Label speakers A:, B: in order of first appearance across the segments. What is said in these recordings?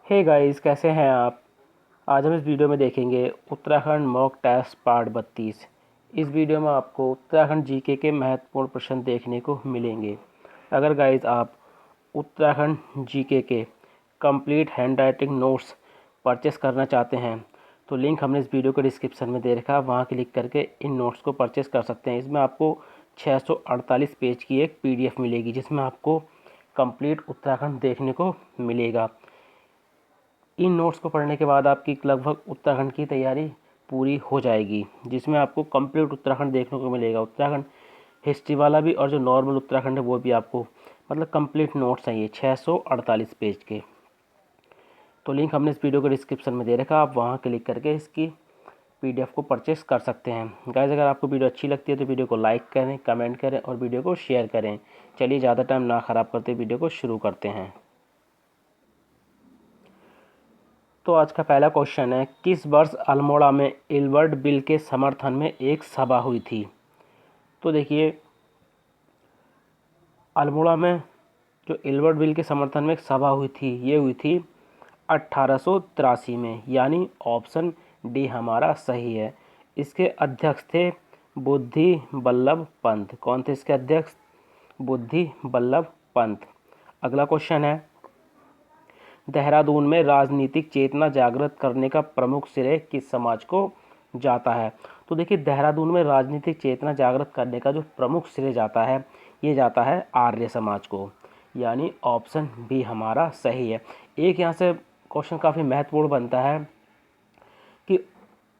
A: Hey guys, कैसे हैं आप। आज हम इस वीडियो में देखेंगे उत्तराखंड मॉक टेस्ट पार्ट 32। इस वीडियो में आपको उत्तराखंड जीके के महत्वपूर्ण प्रश्न देखने को मिलेंगे। अगर गाइस आप उत्तराखंड जीके के complete hand writing notes purchase करना चाहते हैं तो लिंक हमने इस वीडियो के डिस्क्रिप्शन में दे रखा है, वहाँ क्लिक करके इन नोट्स को परचेस कर सकते हैं। इसमें आपको 648 पेज की एक PDF मिलेगी जिसमें आपको कंप्लीट उत्तराखंड देखने को मिलेगा। इन नोट्स को पढ़ने के बाद आपकी लगभग उत्तराखंड की तैयारी पूरी हो जाएगी, जिसमें आपको कंप्लीट उत्तराखंड देखने को मिलेगा। उत्तराखंड हिस्ट्री वाला भी और जो नॉर्मल उत्तराखंड है वो भी आपको, मतलब कंप्लीट नोट्स हैं ये 648 पेज के। तो लिंक हमने इस वीडियो के डिस्क्रिप्शन में दे रखा, आप वहाँ क्लिक करके इसकी PDF को परचेस कर सकते हैं। गाइस, अगर आपको वीडियो अच्छी लगती है तो वीडियो को लाइक करें, कमेंट करें और वीडियो को शेयर करें। चलिए ज़्यादा टाइम ना ख़राब करते वीडियो को शुरू करते हैं। तो आज का पहला क्वेश्चन है, किस वर्ष अल्मोड़ा में इलवर्ट बिल के समर्थन में एक सभा हुई थी। तो देखिए, अल्मोड़ा में जो इलवर्ट बिल के समर्थन में एक सभा हुई थी, ये हुई थी 1883 में, यानी ऑप्शन डी हमारा सही है। इसके अध्यक्ष थे बुद्धि बल्लभ पंत। कौन थे इसके अध्यक्ष? बुद्धि बल्लभ पंत। अगला क्वेश्चन है, देहरादून में राजनीतिक चेतना जागृत करने का प्रमुख श्रेय किस समाज को जाता है। तो देखिए, देहरादून में राजनीतिक चेतना जागृत करने का जो प्रमुख श्रेय जाता है, ये जाता है आर्य समाज को, यानी ऑप्शन बी हमारा सही है। एक यहाँ से क्वेश्चन काफ़ी महत्वपूर्ण बनता है कि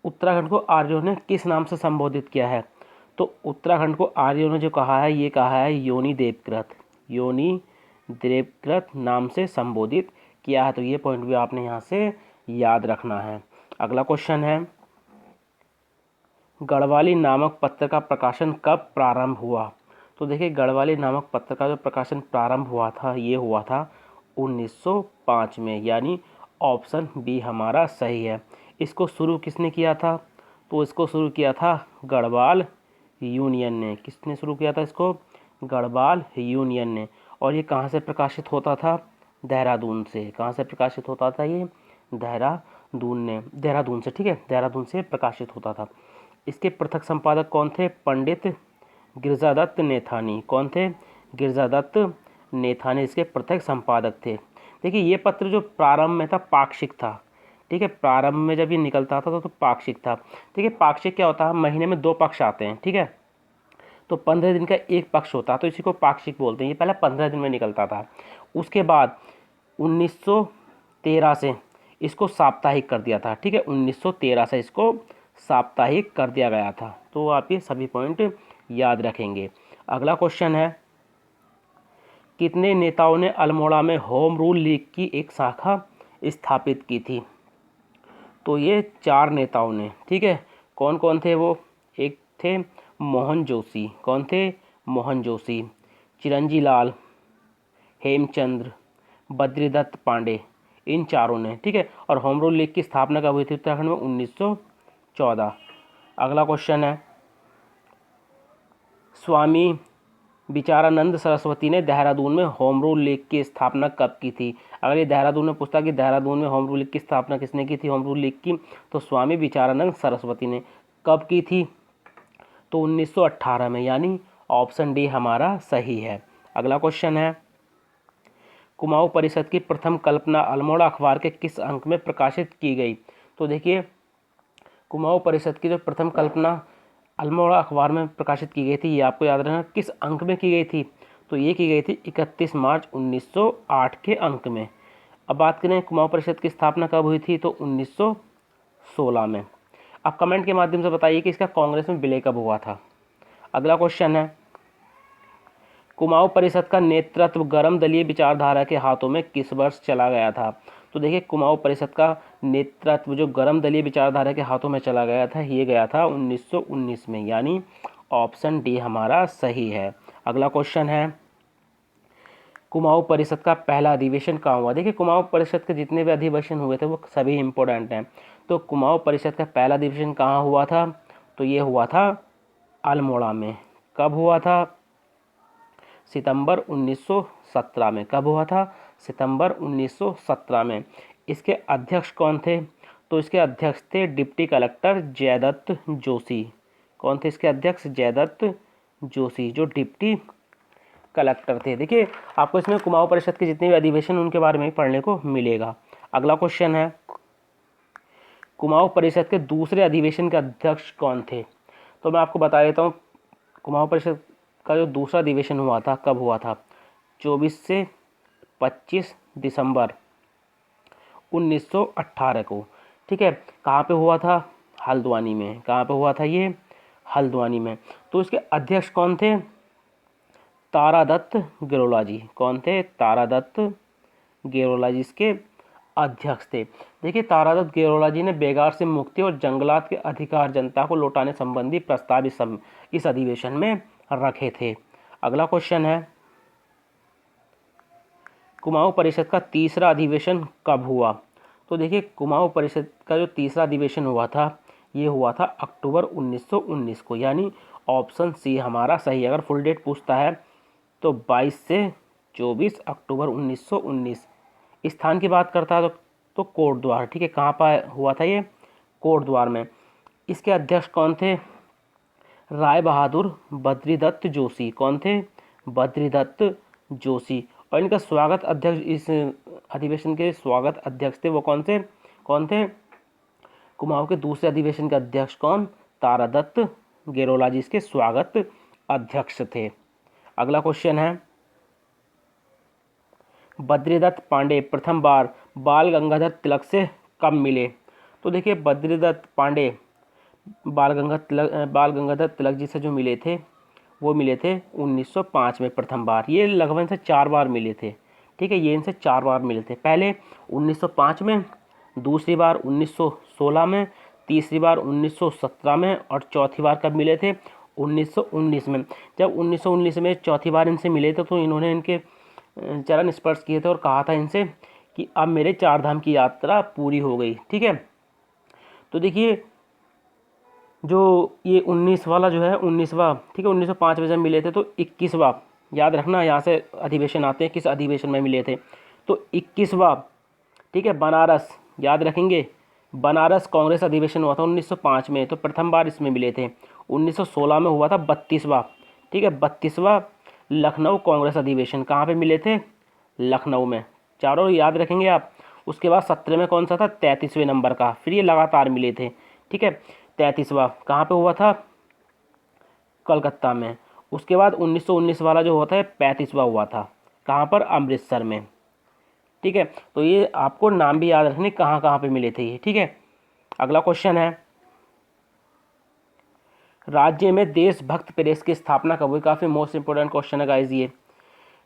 A: उत्तराखंड को आर्यों ने किस नाम से संबोधित किया है। तो उत्तराखंड को आर्यों ने जो कहा है, ये कहा है योनि देवकृत, योनि देवकृत नाम से संबोधित किया है। तो ये पॉइंट भी आपने यहाँ से याद रखना है। अगला क्वेश्चन है, गढ़वाली नामक पत्र का प्रकाशन कब प्रारंभ हुआ। तो देखिए, गढ़वाली नामक पत्र का जो प्रकाशन प्रारंभ हुआ था, ये हुआ था 1905 में, यानी ऑप्शन बी हमारा सही है। इसको शुरू किसने किया था? तो इसको शुरू किया था गढ़वाल यूनियन ने। किसने शुरू किया था इसको? गढ़वाल यूनियन ने। और ये कहाँ से प्रकाशित होता था? देहरादून से। कहाँ से प्रकाशित होता था ये? देहरादून से, ठीक है, देहरादून से प्रकाशित होता था। इसके पृथक संपादक कौन थे? पंडित गिरजादत्त नेथानी। कौन थे? गिरजादत्त नेथानी इसके पृथक संपादक थे। देखिए, ये पत्र जो प्रारंभ में था पाक्षिक था, ठीक है। प्रारंभ में जब ये निकलता था तो पाक्षिक था। देखिए, पाक्षिक क्या होता है? महीने में 2 पक्ष आते हैं, ठीक है। तो 15 दिन का एक पक्ष होता है, तो इसी को पाक्षिक बोलते हैं। ये पहले 15 दिन में निकलता था। उसके बाद 1913 से इसको साप्ताहिक कर दिया था, ठीक है। 1913 से इसको साप्ताहिक कर दिया गया था। तो आप ये सभी पॉइंट याद रखेंगे। अगला क्वेश्चन है, कितने नेताओं ने अल्मोड़ा में होम रूल लीग की एक शाखा स्थापित की थी। तो ये 4 नेताओं ने, ठीक है। कौन कौन थे वो? एक थे मोहन जोशी। कौन थे? मोहन जोशी। चिरंजी लाल, हेमचंद्र, बद्रीदत्त पांडे, इन चारों ने, ठीक है। और होम रूल लीग की स्थापना कब हुई थी उत्तराखंड में? 1914। अगला क्वेश्चन है, स्वामी विचारानंद सरस्वती ने देहरादून में होम रूल लीग की स्थापना कब की थी। अगर ये देहरादून में पूछता कि देहरादून में होम रूल लीग की स्थापना किसने की थी, होम रूल लीग की, तो स्वामी विचारानंद सरस्वती ने। कब की थी? तो 1918 में, यानी ऑप्शन डी हमारा सही है। अगला क्वेश्चन है, कुमाऊं परिषद की प्रथम कल्पना अल्मोड़ा अखबार के किस अंक में प्रकाशित की गई। तो देखिए, कुमाऊं परिषद की जो प्रथम कल्पना अल्मोड़ा अखबार में प्रकाशित की गई थी, ये आपको याद रखना किस अंक में की गई थी। तो ये की गई थी 31 मार्च 1908 के अंक में। अब बात करें कुमाऊं परिषद की स्थापना कब हुई थी, तो 1916 में। अब कमेंट के माध्यम से बताइए कि इसका कांग्रेस में विलय कब हुआ था। अगला क्वेश्चन है, कुमाऊं परिषद का नेतृत्व गरम दलीय विचारधारा के हाथों में किस वर्ष चला गया था। तो देखिए, कुमाऊं परिषद का नेतृत्व जो गरम दलीय विचारधारा के हाथों में चला गया था, ये गया था 1919 में, यानी ऑप्शन डी हमारा सही है। अगला क्वेश्चन है, कुमाऊं परिषद का पहला अधिवेशन कहाँ हुआ। देखिए, कुमाऊं परिषद के जितने भी अधिवेशन हुए थे वो सभी इम्पोर्टेंट हैं। तो कुमाऊं परिषद का पहला अधिवेशन कहाँ हुआ था? तो ये हुआ था अल्मोड़ा में। कब हुआ था? सितंबर 1917 में। कब हुआ था? सितंबर 1917 में। इसके अध्यक्ष कौन थे? तो इसके अध्यक्ष थे डिप्टी कलेक्टर जयदत्त जोशी। कौन थे इसके अध्यक्ष? जयदत्त जोशी, जो डिप्टी कलेक्टर थे। देखिए आपको इसमें कुमाऊं परिषद के जितने भी अधिवेशन उनके बारे में पढ़ने को मिलेगा। अगला क्वेश्चन है, कुमाऊं परिषद के दूसरे अधिवेशन के अध्यक्ष कौन थे? तो मैं आपको बता देता हूँ, कुमाऊं परिषद का जो दूसरा अधिवेशन हुआ था कब हुआ था? 24 से 25 दिसंबर 1918 को। ठीक है, कहाँ पे हुआ था? हल्द्वानी में। कहाँ पे हुआ था ये? हल्द्वानी में। तो इसके अध्यक्ष कौन थे? तारादत्त गेरोला जी। कौन थे? तारादत्त गेरोला जी इसके अध्यक्ष थे। देखिए तारादत्त गेरोला जी ने बेगार से मुक्ति और जंगलात के अधिकार जनता को लौटाने संबंधी प्रस्ताव इस अधिवेशन में रखे थे। अगला क्वेश्चन है, कुमाऊं परिषद का तीसरा अधिवेशन कब हुआ? तो देखिए कुमाऊं परिषद का जो तीसरा अधिवेशन हुआ था ये हुआ था अक्टूबर 1919 को, यानी ऑप्शन सी हमारा सही। अगर फुल डेट पूछता है तो 22 से 24 अक्टूबर 1919। स्थान की बात करता है तो कोटद्वार। ठीक है, कहाँ पर हुआ था ये? कोटद्वार में। इसके अध्यक्ष कौन थे? राय बहादुर बद्रीदत्त जोशी। कौन थे? बद्रीदत्त जोशी। और इनका स्वागत अध्यक्ष, इस अधिवेशन के स्वागत अध्यक्ष थे वो कौन थे? कुमाऊं के दूसरे अधिवेशन के अध्यक्ष कौन? तारादत्त गेरोला जी इसके स्वागत अध्यक्ष थे। अगला क्वेश्चन है, बद्रीदत्त पांडे प्रथम बार बाल गंगाधर तिलक से कब मिले? तो देखिए बद्रीदत्त पांडे बाल गंगाधर तिलक जी से जो मिले थे वो मिले थे 1905 में प्रथम बार। ये लगभग इनसे 4 बार मिले थे। ठीक है, ये इनसे 4 बार मिले थे। पहले 1905 में, दूसरी बार 1916 में, तीसरी बार 1917 में और चौथी बार कब मिले थे? 1919 में। जब 1919 में चौथी बार इनसे मिले थे तो इन्होंने इनके चरण स्पर्श किए थे और कहा था इनसे कि अब मेरे 4 धाम की यात्रा पूरी हो गई। ठीक है, तो देखिए जो ये 19 वाला जो है 19वां, ठीक है, 1905 में जब मिले थे तो 21वां, याद रखना यहाँ से अधिवेशन आते हैं, किस अधिवेशन में मिले थे? तो 21वां, ठीक है, बनारस, याद रखेंगे, बनारस कांग्रेस अधिवेशन हुआ था 1905 में, तो प्रथम बार इसमें मिले थे। 1916 में हुआ था 32वां, ठीक है, 32वां लखनऊ कांग्रेस अधिवेशन। कहाँ पे मिले थे? लखनऊ में। चारों याद रखेंगे आप। उसके बाद 17 में कौन सा था? 33वें नंबर का। फिर ये लगातार मिले थे। ठीक है, 33वां कहाँ पे हुआ था? कलकत्ता में। उसके बाद 1919 वाला जो होता है 35वां हुआ था। कहाँ पर? अमृतसर में। ठीक है, तो ये आपको नाम भी याद रखने कहाँ कहाँ पे मिले थे ये। ठीक है, अगला क्वेश्चन है, राज्य में देशभक्त प्रेस की स्थापना कब हुई? काफ़ी मोस्ट इंपोर्टेंट क्वेश्चन है गाइस ये।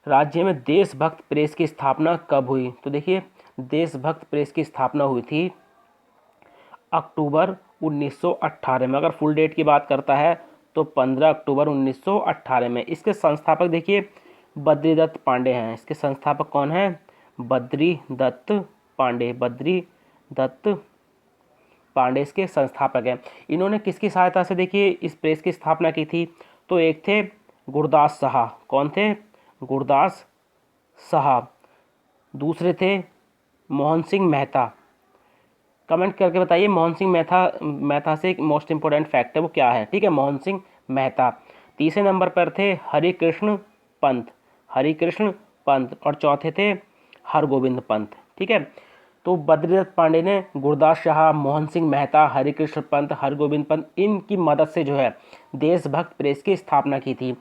A: राज्य में देशभक्त प्रेस की स्थापना कब हुई? तो देखिए देशभक्त प्रेस की स्थापना हुई थी अक्टूबर 1918 में। अगर फुल डेट की बात करता है तो 15 अक्टूबर 1918 में। इसके संस्थापक देखिए बद्रीदत्त पांडे हैं। इसके संस्थापक कौन हैं? बद्रीदत्त पांडे। बद्रीदत्त पांडे इसके संस्थापक हैं। इन्होंने किसकी सहायता से देखिए इस प्रेस की स्थापना की थी? तो एक थे गुरदास साहा। कौन थे? गुरदास साहा। दूसरे थे मोहन सिंह मेहता। कमेंट करके बताइए मोहन सिंह मेहता से एक मोस्ट इंपोर्टेंट फैक्ट है वो क्या है। ठीक है, मोहन सिंह मेहता। तीसरे नंबर पर थे हरिकृष्ण पंत। हरिकृष्ण पंत। और चौथे थे हरगोविंद पंत। ठीक है, तो बद्रीदत्त पांडे ने गुरदास शाह, मोहन सिंह मेहता, हरिकृष्ण पंत, हरगोविंद पंत, इनकी मदद से जो है देशभक्त प्रेस की स्थापना की थी।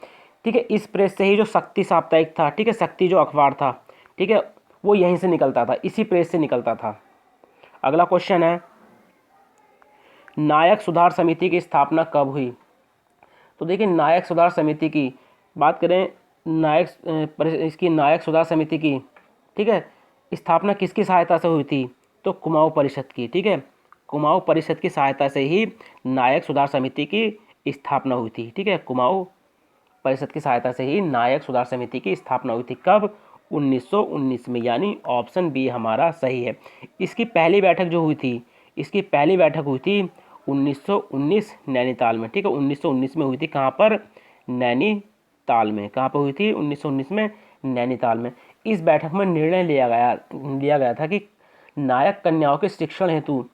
A: ठीक है, इस प्रेस से ही जो शक्ति साप्ताहिक था, ठीक है, शक्ति जो अखबार था, ठीक है, वो यहीं से निकलता था, इसी प्रेस से निकलता था। अगला क्वेश्चन है, नायक सुधार समिति की स्थापना कब हुई? तो देखिए नायक सुधार समिति की बात करें, इसकी नायक सुधार समिति की, ठीक है, स्थापना किसकी सहायता से हुई थी? तो कुमाऊं परिषद की। ठीक है, कुमाऊं परिषद की सहायता से ही नायक सुधार समिति की स्थापना हुई थी। ठीक है, कुमाऊं परिषद की सहायता से ही नायक सुधार समिति की स्थापना हुई थी। कब? 1919 में, यानी ऑप्शन बी हमारा सही है। इसकी पहली बैठक जो हुई थी, इसकी पहली बैठक हुई थी 1919 नैनीताल में। ठीक है, 1919 में हुई थी। कहाँ पर? नैनीताल में। कहाँ पर हुई थी? 1919 में नैनीताल में। इस बैठक में निर्णय लिया गया था कि नायक कन्याओं के शिक्षण हेतु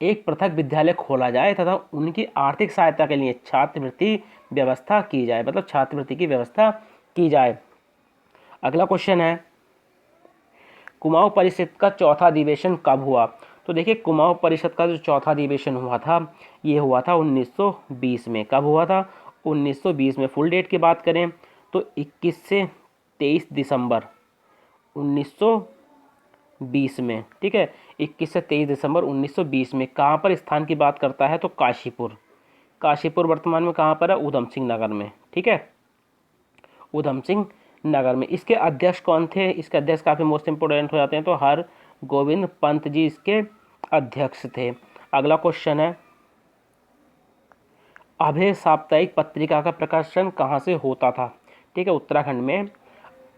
A: एक पृथक विद्यालय खोला जाए तथा उनकी आर्थिक सहायता के लिए छात्रवृत्ति व्यवस्था की जाए, मतलब छात्रवृत्ति की व्यवस्था की जाए। अगला क्वेश्चन है, कुमाऊं परिषद का चौथा अधिवेशन कब हुआ? तो देखिए, कुमाऊं परिषद का जो चौथा अधिवेशन हुआ था, ये हुआ था 1920 में। कब हुआ था? 1920 में। फुल डेट की बात करें तो 21 से 23 दिसंबर 1920 में, ठीक है, 21 से 23 दिसंबर 1920 में। कहाँ पर स्थान की बात करता है तो काशीपुर। काशीपुर वर्तमान में कहाँ पर है? ऊधम सिंह नगर में, ठीक है, ऊधम सिंह नगर में। इसके अध्यक्ष कौन थे? इसके अध्यक्ष काफ़ी मोस्ट इंपोर्टेंट हो जाते हैं, तो हर गोविंद पंत जी इसके अध्यक्ष थे। अगला क्वेश्चन है, अभय साप्ताहिक पत्रिका का प्रकाशन कहाँ से होता था? ठीक है, उत्तराखंड में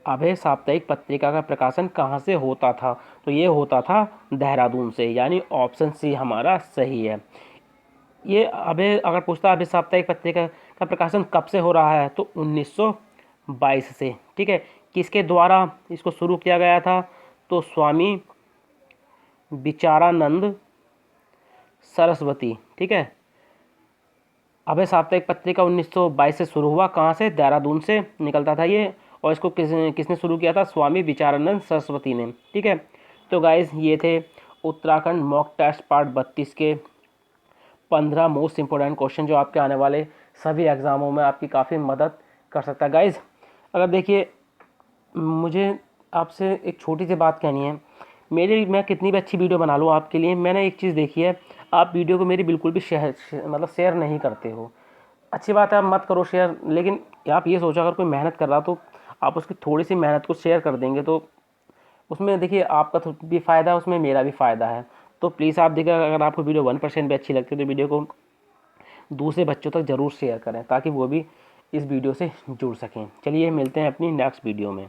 A: अभय साप्ताहिक पत्रिका का प्रकाशन कहाँ से होता था? तो ये होता था देहरादून से, यानी ऑप्शन सी हमारा सही है। ये अभय, अगर पूछता है अभय साप्ताहिक पत्रिका का प्रकाशन कब से हो रहा है तो 1922 से, ठीक है। किसके द्वारा इसको शुरू किया गया था? तो स्वामी विचारानंद सरस्वती, ठीक है। अभय साप्ताहिक पत्रिका 1922 से शुरू हुआ, कहाँ से? देहरादून से निकलता था ये, और इसको किसने शुरू किया था? स्वामी विचारानंद सरस्वती ने, ठीक है। तो गाइज, ये थे उत्तराखंड मॉक टेस्ट पार्ट 32 के 15 मोस्ट इंपॉर्टेंट क्वेश्चन, जो आपके आने वाले सभी एग्ज़ामों में आपकी काफ़ी मदद कर सकता है। गाइज, अगर देखिए, मुझे आपसे एक छोटी सी बात कहनी है। मैं कितनी भी अच्छी वीडियो बना लूँ आपके लिए, मैंने एक चीज़ देखी है, आप वीडियो को मेरी बिल्कुल भी शेयर नहीं करते हो। अच्छी बात है, आप मत करो शेयर, लेकिन आप ये सोचो, अगर कोई मेहनत कर रहा तो आप उसकी थोड़ी सी मेहनत को शेयर कर देंगे तो उसमें देखिए आपका भी फ़ायदा है, उसमें मेरा भी फ़ायदा है। तो प्लीज़ आप देखिए, अगर आपको वीडियो 1% भी अच्छी लगती है तो वीडियो को दूसरे बच्चों तक ज़रूर शेयर करें, ताकि वो भी इस वीडियो से जुड़ सकें। चलिए, मिलते हैं अपनी नेक्स्ट वीडियो में।